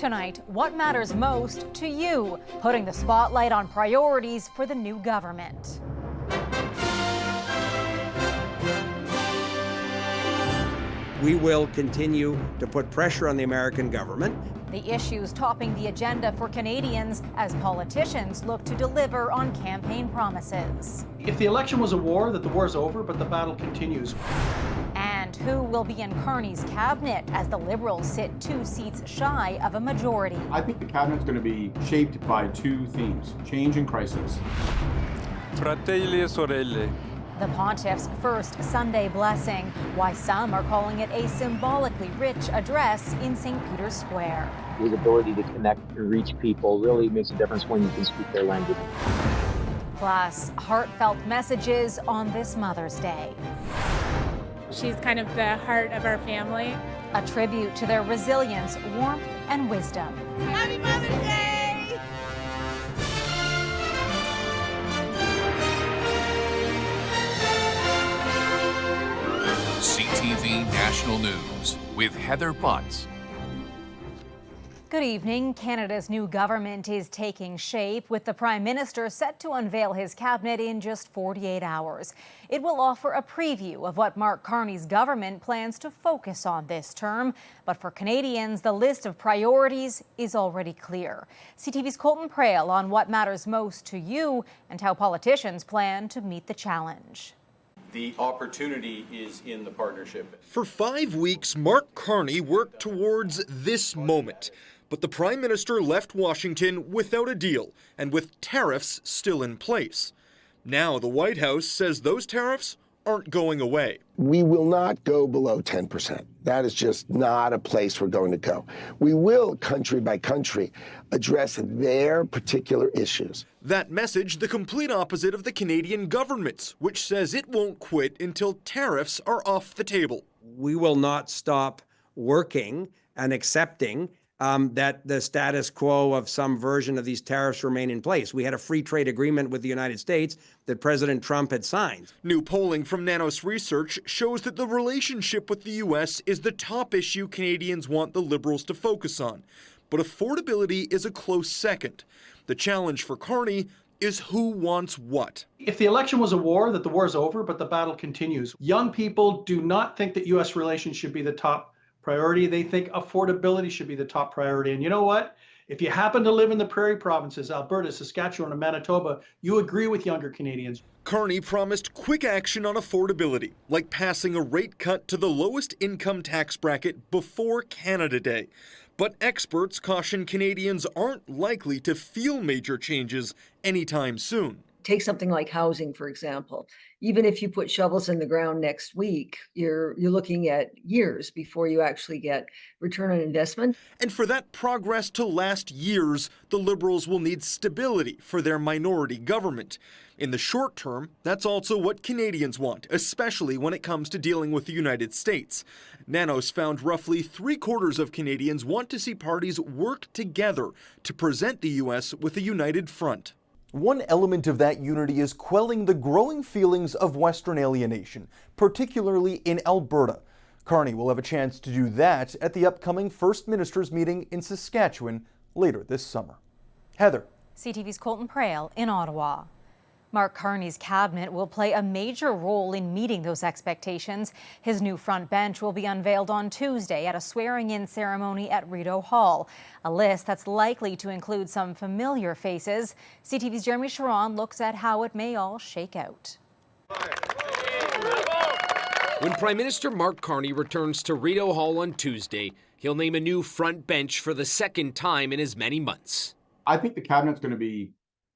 Tonight, what matters most to you? Putting the spotlight on priorities for the new government. We will continue to put pressure on the American government. The issues topping the agenda for Canadians as politicians look to deliver on campaign promises. If the election was a war, that the war's over, but the battle continues. And who will be in Carney's cabinet as the Liberals sit 2 seats shy of a majority? I think the cabinet's going to be shaped by 2 themes: change and crisis. Fratelli e sorelle. The Pontiff's first Sunday blessing, why some are calling it a symbolically rich address in St. Peter's Square. His ability to connect and reach people really makes a difference when you can speak their language. Plus, heartfelt messages on this Mother's Day. She's kind of the heart of our family. A tribute to their resilience, warmth, and wisdom. Happy Mother's Day! CTV National News with Heather Butts. Good evening. Canada's new government is taking shape, with the Prime Minister set to unveil his cabinet in just 48 hours. It will offer a preview of what Mark Carney's government plans to focus on this term. But for Canadians, the list of priorities is already clear. CTV's Colton Prale on what matters most to you and how politicians plan to meet the challenge. The opportunity is in the partnership. For 5 weeks, Mark Carney worked towards this moment. But the Prime Minister left Washington without a deal and with tariffs still in place. Now the White House says those tariffs aren't going away. We will not go below 10%. That is just not a place we're going to go. We will, country by country, address their particular issues. That message, the complete opposite of the Canadian government's, which says it won't quit until tariffs are off the table. We will not stop working and accepting that the status quo of some version of these tariffs remain in place. We had a free trade agreement with the United States that President Trump had signed. New polling from Nanos research shows that the relationship with the U.S. is the top issue Canadians want the Liberals to focus on. But affordability is a close second. The challenge for Carney is who wants what. If the election was a war, that the war's over, but the battle continues. Young people do not think that U.S. relations should be the top priority. They think affordability should be the top priority. And you know what? If you happen to live in the prairie provinces, Alberta, Saskatchewan, and Manitoba, you agree with younger Canadians. Carney promised quick action on affordability, like passing a rate cut to the lowest income tax bracket before Canada Day. But experts caution Canadians aren't likely to feel major changes anytime soon. Take something like housing, for example. Even if you put shovels in the ground next week, you're looking at years before you actually get return on investment. And for that progress to last years, the Liberals will need stability for their minority government. In the short term, that's also what Canadians want, especially when it comes to dealing with the United States. Nanos found roughly 3/4 of Canadians want to see parties work together to present the U.S. with a united front. One element of that unity is quelling the growing feelings of Western alienation, particularly in Alberta. Carney will have a chance to do that at the upcoming First Ministers meeting in Saskatchewan later this summer. Heather. CTV's Colton Prale in Ottawa. Mark Carney's cabinet will play a major role in meeting those expectations. His new front bench will be unveiled on Tuesday at a swearing-in ceremony at Rideau Hall, a list that's likely to include some familiar faces. CTV's Jeremy Sharon looks at how it may all shake out. When Prime Minister Mark Carney returns to Rideau Hall on Tuesday, he'll name a new front bench for the second time in as many months. I think the cabinet's going to be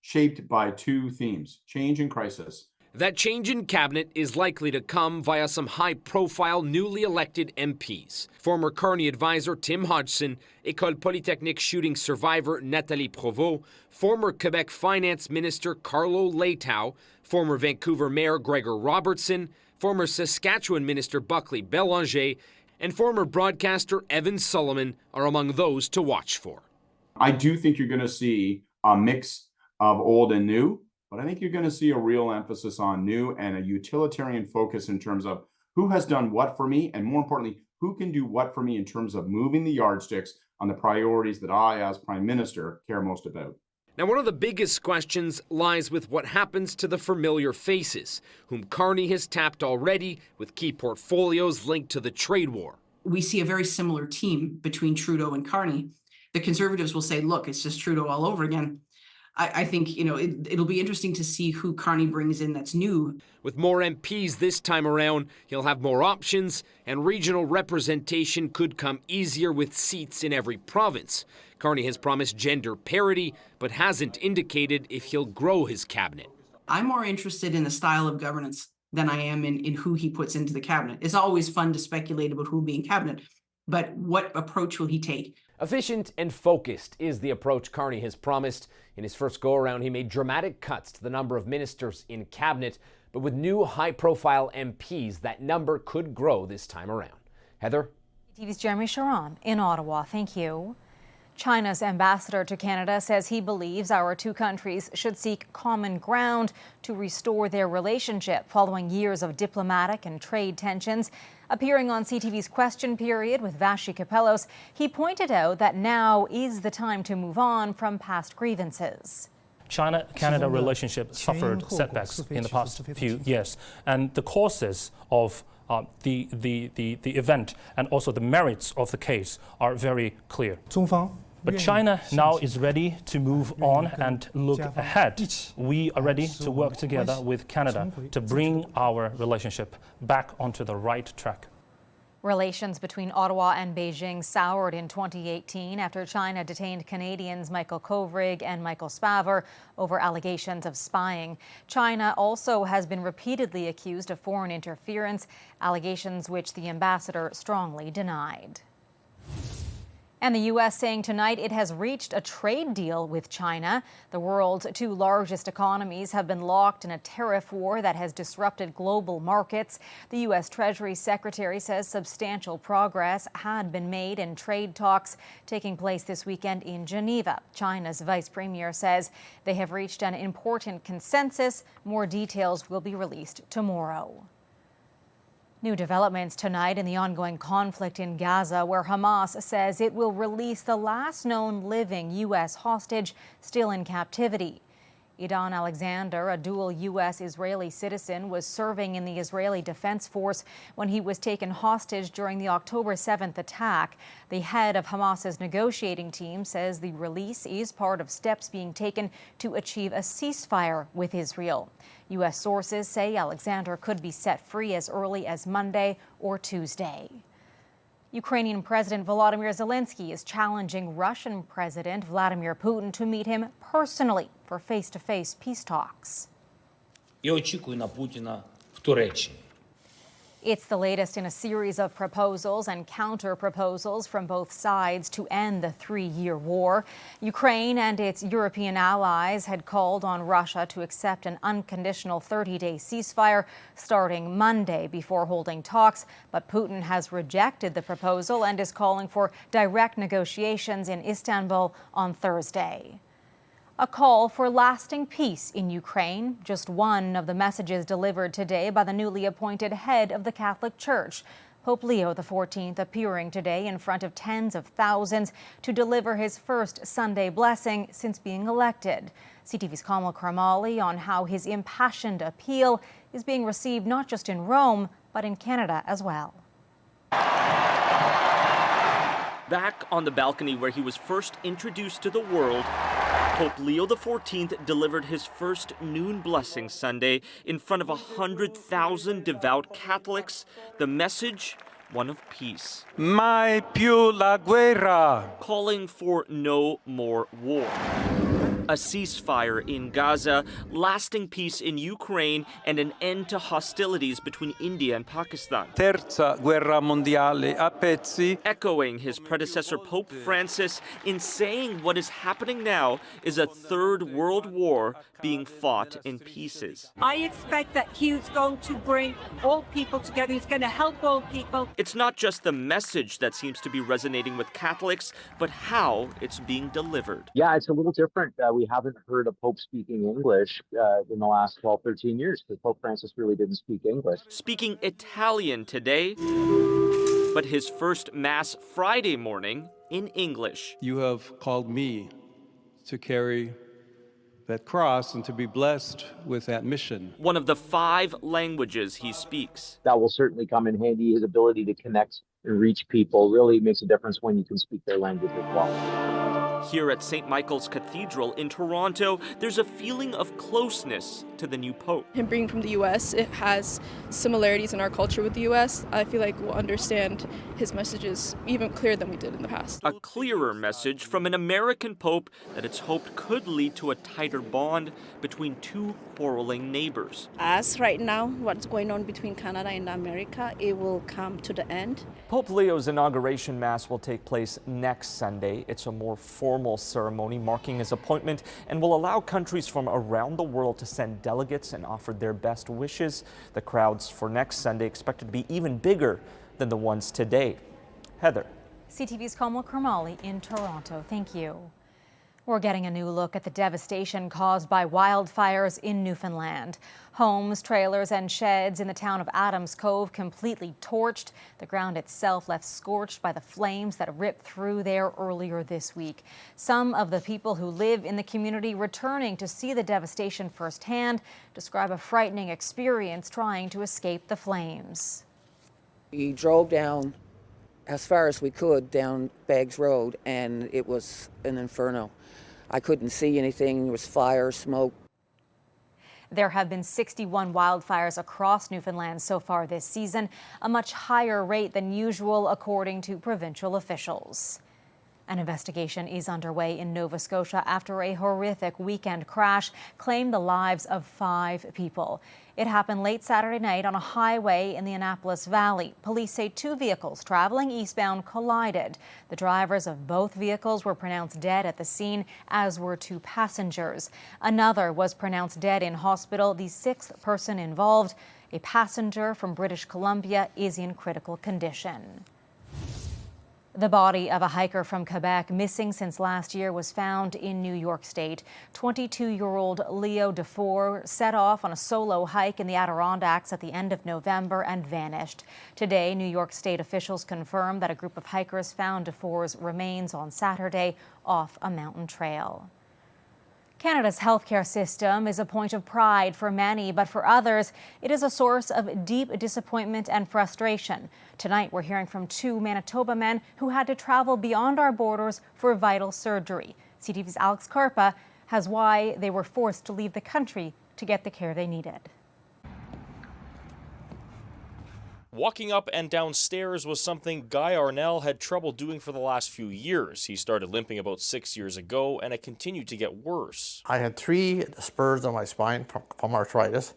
shaped by 2 themes: change and crisis. That change in cabinet is likely to come via some high-profile newly elected MPs. Former Carney advisor Tim Hodgson, École Polytechnique shooting survivor Nathalie Provost, former Quebec Finance Minister Carlo Leitao, former Vancouver Mayor Gregor Robertson, former Saskatchewan Minister Buckley Bélanger, and former broadcaster Evan Solomon are among those to watch for. I do think you're going to see a mix of old and new, but I think you're going to see a real emphasis on new and a utilitarian focus in terms of who has done what for me, and more importantly, who can do what for me in terms of moving the yardsticks on the priorities that I, as Prime Minister, care most about. Now, one of the biggest questions lies with what happens to the familiar faces, whom Carney has tapped already with key portfolios linked to the trade war. We see a very similar team between Trudeau and Carney. The Conservatives will say, look, it's just Trudeau all over again. I think, it'll be interesting to see who Carney brings in that's new. With more MPs this time around, he'll have more options, and regional representation could come easier with seats in every province. Carney has promised gender parity, but hasn't indicated if he'll grow his cabinet. I'm more interested in the style of governance than I am in who he puts into the cabinet. It's always fun to speculate about who'll be in cabinet, but what approach will he take? Efficient and focused is the approach Carney has promised. In his first go-around, he made dramatic cuts to the number of ministers in cabinet, but with new high-profile MPs, that number could grow this time around. Heather? TV's Jeremy Sharon in Ottawa. Thank you. China's ambassador to Canada says he believes our two countries should seek common ground to restore their relationship following years of diplomatic and trade tensions. Appearing on CTV's Question Period with Vashi Kapellos, he pointed out that now is the time to move on from past grievances. China-Canada relationship suffered setbacks in the past few years, and the causes of the event and also the merits of the case are very clear. But China now is ready to move on and look ahead. We are ready to work together with Canada to bring our relationship back onto the right track. Relations between Ottawa and Beijing soured in 2018 after China detained Canadians Michael Kovrig and Michael Spavor over allegations of spying. China also has been repeatedly accused of foreign interference, allegations which the ambassador strongly denied. And the U.S. saying tonight it has reached a trade deal with China. The world's two largest economies have been locked in a tariff war that has disrupted global markets. The U.S. Treasury Secretary says substantial progress had been made in trade talks taking place this weekend in Geneva. China's Vice Premier says they have reached an important consensus. More details will be released tomorrow. New developments tonight in the ongoing conflict in Gaza, where Hamas says it will release the last known living U.S. hostage still in captivity. Idan Alexander, a dual U.S.-Israeli citizen, was serving in the Israeli Defense Force when he was taken hostage during the October 7th attack. The head of Hamas's negotiating team says the release is part of steps being taken to achieve a ceasefire with Israel. U.S. sources say Alexander could be set free as early as Monday or Tuesday. Ukrainian President Volodymyr Zelensky is challenging Russian President Vladimir Putin to meet him personally for face-to-face peace talks. Я очікую на Путіна в Туреччині. It's the latest in a series of proposals and counter-proposals from both sides to end the three-year war. Ukraine and its European allies had called on Russia to accept an unconditional 30-day ceasefire starting Monday before holding talks, but Putin has rejected the proposal and is calling for direct negotiations in Istanbul on Thursday. A call for lasting peace in Ukraine, just one of the messages delivered today by the newly appointed head of the Catholic Church. Pope Leo XIV appearing today in front of tens of thousands to deliver his first Sunday blessing since being elected. CTV's Kamal Karmali on how his impassioned appeal is being received not just in Rome, but in Canada as well. Back on the balcony where he was first introduced to the world, Pope Leo XIV delivered his first noon blessing Sunday in front of 100,000 devout Catholics. The message, one of peace. Mai più la guerra. Calling for no more war. A ceasefire in Gaza, lasting peace in Ukraine, and an end to hostilities between India and Pakistan. Terza guerra mondiale a pezzi. Echoing his predecessor Pope Francis in saying what is happening now is a third world war being fought in pieces. I expect that he's going to bring all people together. He's going to help all people. It's not just the message that seems to be resonating with Catholics, but how it's being delivered. Yeah, it's a little different. We haven't heard a Pope speaking English in the last 12, 13 years, because Pope Francis really didn't speak English. Speaking Italian today, but his first Mass Friday morning in English. You have called me to carry that cross and to be blessed with that mission. One of the 5 languages he speaks. That will certainly come in handy. His ability to connect and reach people really makes a difference when you can speak their language as well. Here at St. Michael's Cathedral in Toronto, there's a feeling of closeness to the new Pope. Him being from the U.S., it has similarities in our culture with the U.S. I feel like we'll understand his messages even clearer than we did in the past. A clearer message from an American Pope that it's hoped could lead to a tighter bond between 2 quarreling neighbors. As right now, what's going on between Canada and America, it will come to the end. Pope Leo's inauguration mass will take place next Sunday. It's a more formal ceremony marking his appointment and will allow countries from around the world to send delegates and offer their best wishes. The crowds for next Sunday expected to be even bigger than the ones today. Heather. CTV's Komal Kermali in Toronto. Thank you. We're getting a new look at the devastation caused by wildfires in Newfoundland. Homes, trailers, and sheds in the town of Adams Cove completely torched. The ground itself left scorched by the flames that ripped through there earlier this week. Some of the people who live in the community returning to see the devastation firsthand describe a frightening experience trying to escape the flames. We drove down as far as we could down Beggs Road, and it was an inferno. I couldn't see anything. There was fire, smoke. There have been 61 wildfires across Newfoundland so far this season, a much higher rate than usual, according to provincial officials. An investigation is underway in Nova Scotia after a horrific weekend crash claimed the lives of 5 people. It happened late Saturday night on a highway in the Annapolis Valley. Police say 2 vehicles traveling eastbound collided. The drivers of both vehicles were pronounced dead at the scene, as were 2 passengers. Another was pronounced dead in hospital. The 6th person involved, a passenger from British Columbia, is in critical condition. The body of a hiker from Quebec, missing since last year, was found in New York State. 22-year-old Leo Dufour set off on a solo hike in the Adirondacks at the end of November and vanished. Today, New York State officials confirmed that a group of hikers found Dufour's remains on Saturday off a mountain trail. Canada's healthcare system is a point of pride for many, but for others, it is a source of deep disappointment and frustration. Tonight, we're hearing from 2 Manitoba men who had to travel beyond our borders for vital surgery. CTV's Alex Karpa has why they were forced to leave the country to get the care they needed. Walking up and down stairs was something Guy Arnell had trouble doing for the last few years. He started limping about 6 years ago, and it continued to get worse. I had 3 spurs on my spine from arthritis,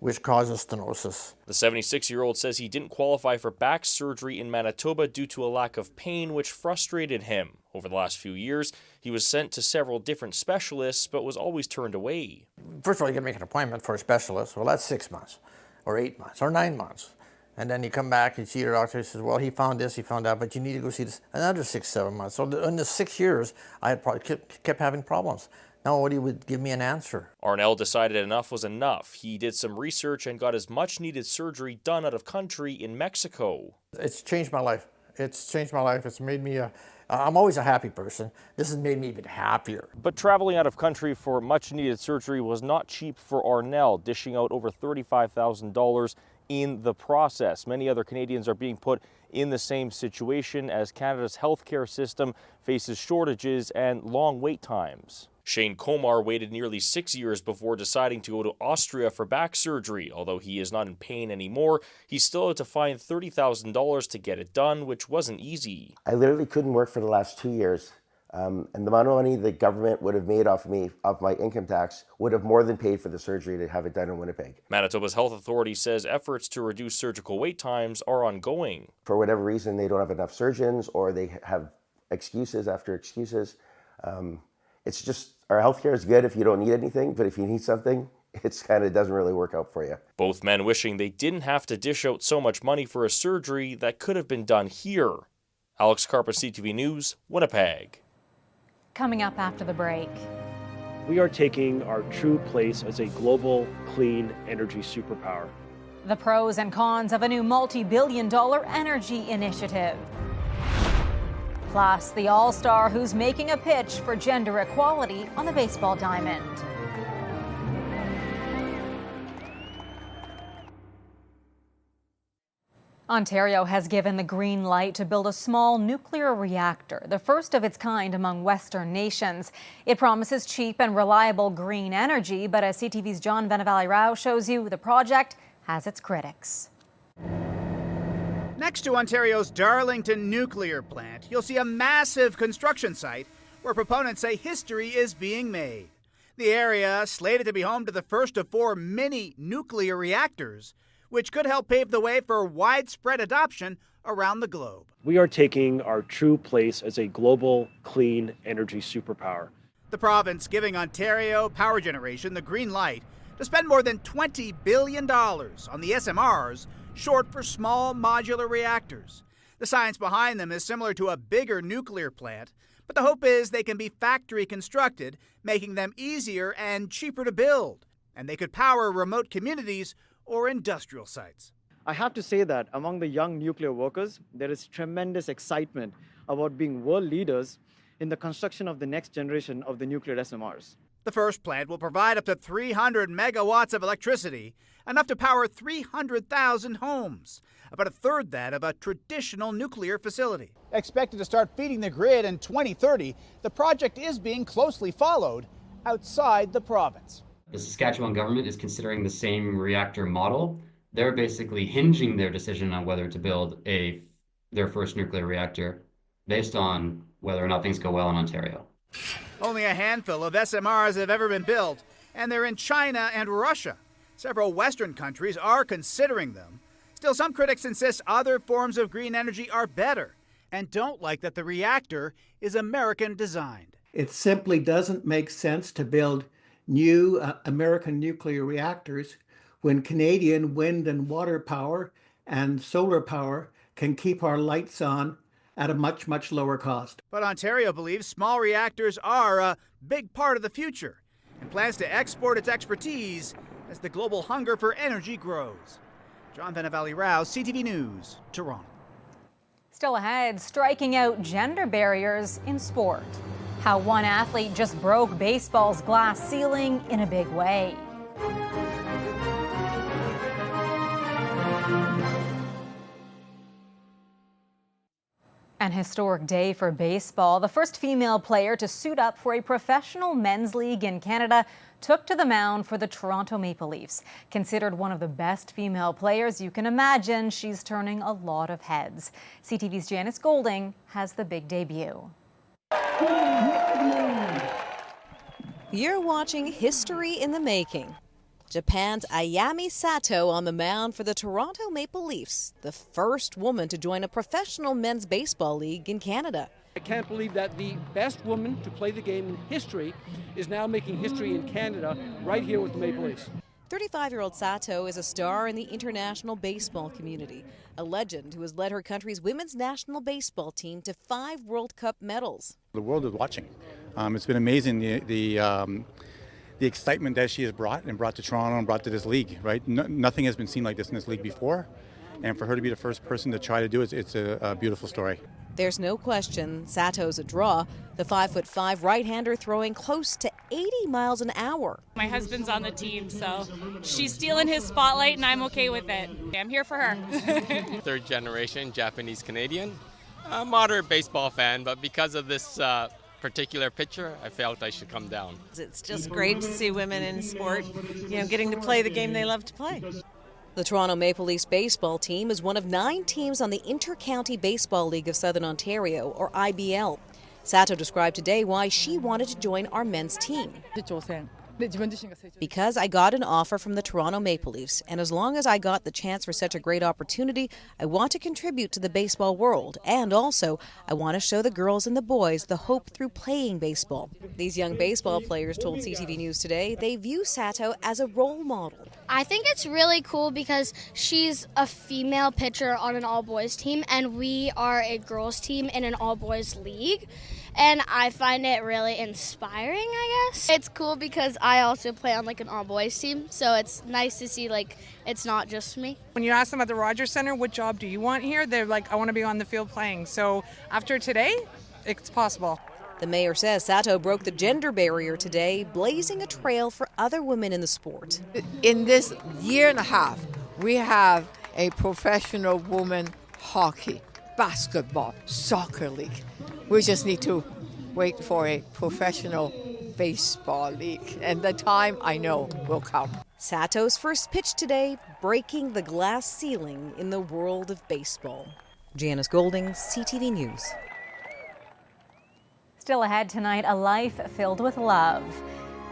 which causes stenosis. The 76-year-old says he didn't qualify for back surgery in Manitoba due to a lack of pain, which frustrated him. Over the last few years, he was sent to several different specialists, but was always turned away. First of all, you got to make an appointment for a specialist. Well, that's 6 months, or 8 months, or 9 months. And then you come back and see your doctor, he says, well, he found this, he found that, but you need to go see this. Another 6, 7 months. So in the 6 years, I had probably kept having problems. Nobody would give me an answer. Arnell decided enough was enough. He did some research and got his much-needed surgery done out of country in Mexico. It's changed my life. It's changed my life. It's made me I'm always a happy person. This has made me even happier. But traveling out of country for much-needed surgery was not cheap for Arnell, dishing out over $35,000 in the process. Many other Canadians are being put in the same situation as Canada's healthcare system faces shortages and long wait times. Shane Komar waited nearly 6 years before deciding to go to Austria for back surgery. Although he is not in pain anymore, he still had to find $30,000 to get it done, which wasn't easy. I literally couldn't work for the last 2 years. And the amount of money the government would have made off me, off my income tax, would have more than paid for the surgery to have it done in Winnipeg. Manitoba's health authority says efforts to reduce surgical wait times are ongoing. For whatever reason, they don't have enough surgeons, or they have excuses after excuses. It's just, our healthcare is good if you don't need anything, but if you need something, it kind of doesn't really work out for you. Both men wishing they didn't have to dish out so much money for a surgery that could have been done here. Alex Karpa, CTV News, Winnipeg. Coming up after the break. We are taking our true place as a global clean energy superpower. The pros and cons of a new multi-billion-dollar energy initiative. Plus, the all-star who's making a pitch for gender equality on the baseball diamond. Ontario has given the green light to build a small nuclear reactor, the first of its kind among Western nations. It promises cheap and reliable green energy, but as CTV's John Venevali-Rao shows you, the project has its critics. Next to Ontario's Darlington nuclear plant, you'll see a massive construction site where proponents say history is being made. The area, slated to be home to the first of 4 mini nuclear reactors, which could help pave the way for widespread adoption around the globe. We are taking our true place as a global clean energy superpower. The province giving Ontario Power Generation the green light to spend more than $20 billion on the SMRs, short for small modular reactors. The science behind them is similar to a bigger nuclear plant, but the hope is they can be factory constructed, making them easier and cheaper to build. And they could power remote communities or industrial sites. I have to say that among the young nuclear workers, there is tremendous excitement about being world leaders in the construction of the next generation of the nuclear SMRs. The first plant will provide up to 300 megawatts of electricity, enough to power 300,000 homes, about a third that of a traditional nuclear facility. Expected to start feeding the grid in 2030, the project is being closely followed outside the province. The Saskatchewan government is considering the same reactor model. They're basically hinging their decision on whether to build their first nuclear reactor based on whether or not things go well in Ontario. Only a handful of SMRs have ever been built, and they're in China and Russia. Several Western countries are considering them. Still, some critics insist other forms of green energy are better and don't like that the reactor is American designed. It simply doesn't make sense to build new American nuclear reactors when Canadian wind and water power and solar power can keep our lights on at a much, much lower cost. But Ontario believes small reactors are a big part of the future and plans to export its expertise as the global hunger for energy grows. John Venevali-Rao, CTV News, Toronto. Still ahead, striking out gender barriers in sport. How one athlete just broke baseball's glass ceiling in a big way. An historic day for baseball. The first female player to suit up for a professional men's league in Canada took to the mound for the Toronto Maple Leafs. Considered one of the best female players you can imagine, she's turning a lot of heads. CTV's Janice Golding has the big debut. You're watching history in the making. Japan's Ayami Sato on the mound for the Toronto Maple Leafs, the first woman to join a professional men's baseball league in Canada. I can't believe that the best woman to play the game in history is now making history in Canada right here with the Maple Leafs. 35-year-old Sato is a star in the international baseball community, a legend who has led her country's women's national baseball team to 5 World Cup medals. The world is watching. It's been amazing the excitement that she has brought to Toronto and brought to this league, right? Nothing has been seen like this in this league before. And for her to be the first person to try to do it, it's a beautiful story. There's no question Sato's a draw. The 5'5" right-hander throwing close to 80 miles an hour. My husband's on the team, so she's stealing his spotlight and I'm okay with it. I'm here for her. Third generation Japanese Canadian. A moderate baseball fan, but because of this particular pitcher, I felt I should come down. It's just great to see women in sport, getting to play the game they love to play. The Toronto Maple Leafs baseball team is one of 9 teams on the Inter-County Baseball League of Southern Ontario, or IBL. Sato described today why she wanted to join our men's team. Because I got an offer from the Toronto Maple Leafs, and as long as I got the chance for such a great opportunity, I want to contribute to the baseball world, and also I want to show the girls and the boys the hope through playing baseball. These young baseball players told CTV News today they view Sato as a role model. I think it's really cool because she's a female pitcher on an all-boys team, and we are a girls team in an all-boys league. and I find it really inspiring, I guess. It's cool because I also play on like an all-boys team, so it's nice to see like it's not just me. When you ask them at the Rogers Center, what job do you want here? They're like, I want to be on the field playing. So after today, it's possible. The mayor says Sato broke the gender barrier today, blazing a trail for other women in the sport. In this year and a half, we have a professional women hockey, basketball, soccer league. We just need to wait for a professional baseball league, and the time, I know, will come. Sato's first pitch today, breaking the glass ceiling in the world of baseball. Janice Golding, CTV News. Still ahead tonight, a life filled with love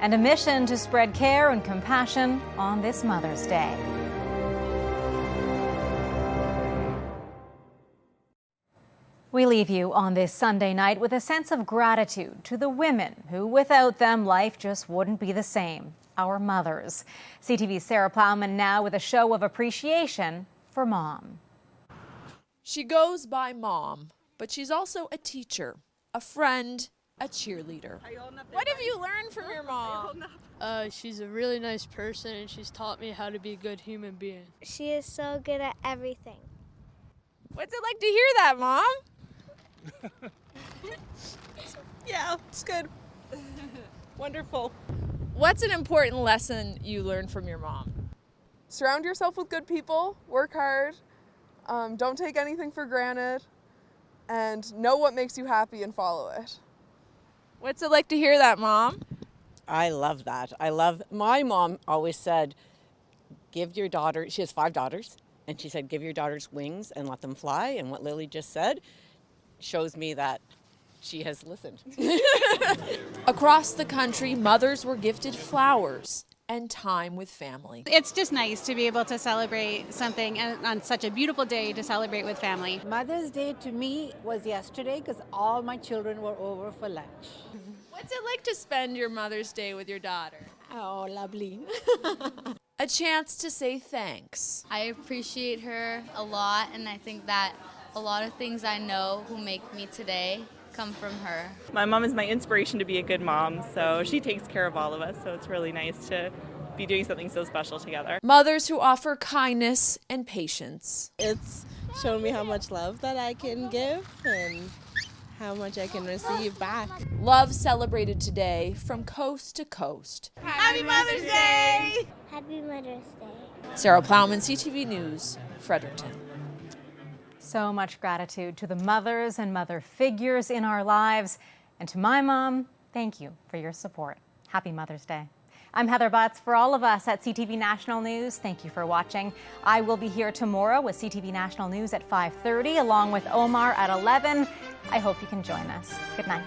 and a mission to spread care and compassion on this Mother's Day. We leave you on this Sunday night with a sense of gratitude to the women who, without them, life just wouldn't be the same. Our mothers. CTV's Sarah Plowman now with a show of appreciation for Mom. She goes by Mom, but she's also a teacher, a friend, a cheerleader. What have you learned from your mom? She's a really nice person, and she's taught me how to be a good human being. She is so good at everything. What's it like to hear that, Mom? Yeah, it's good. Wonderful. What's an important lesson you learned from your mom? Surround yourself with good people, work hard, don't take anything for granted, and know what makes you happy and follow it. What's it like to hear that, Mom? I love that. My mom always said, give your daughter, she has 5 daughters, and she said, give your daughters wings and let them fly. And what Lily just said shows me that she has listened. Across the country, mothers were gifted flowers and time with family. It's just nice to be able to celebrate something on such a beautiful day to celebrate with family. Mother's Day to me was yesterday because all my children were over for lunch. What's it like to spend your Mother's Day with your daughter? Oh, lovely. A chance to say thanks. I appreciate her a lot, and I think that a lot of things I know who make me today come from her. My mom is my inspiration to be a good mom, so she takes care of all of us, so it's really nice to be doing something so special together. Mothers who offer kindness and patience. It's shown me how much love that I can give and how much I can receive back. Love celebrated today from coast to coast. Happy Mother's Day! Happy Mother's Day. Sarah Plowman, CTV News, Fredericton. So much gratitude to the mothers and mother figures in our lives. And to my mom, thank you for your support. Happy Mother's Day. I'm Heather Butts. For all of us at CTV National News, thank you for watching. I will be here tomorrow with CTV National News at 5:30, along with Omar at 11. I hope you can join us. Good night.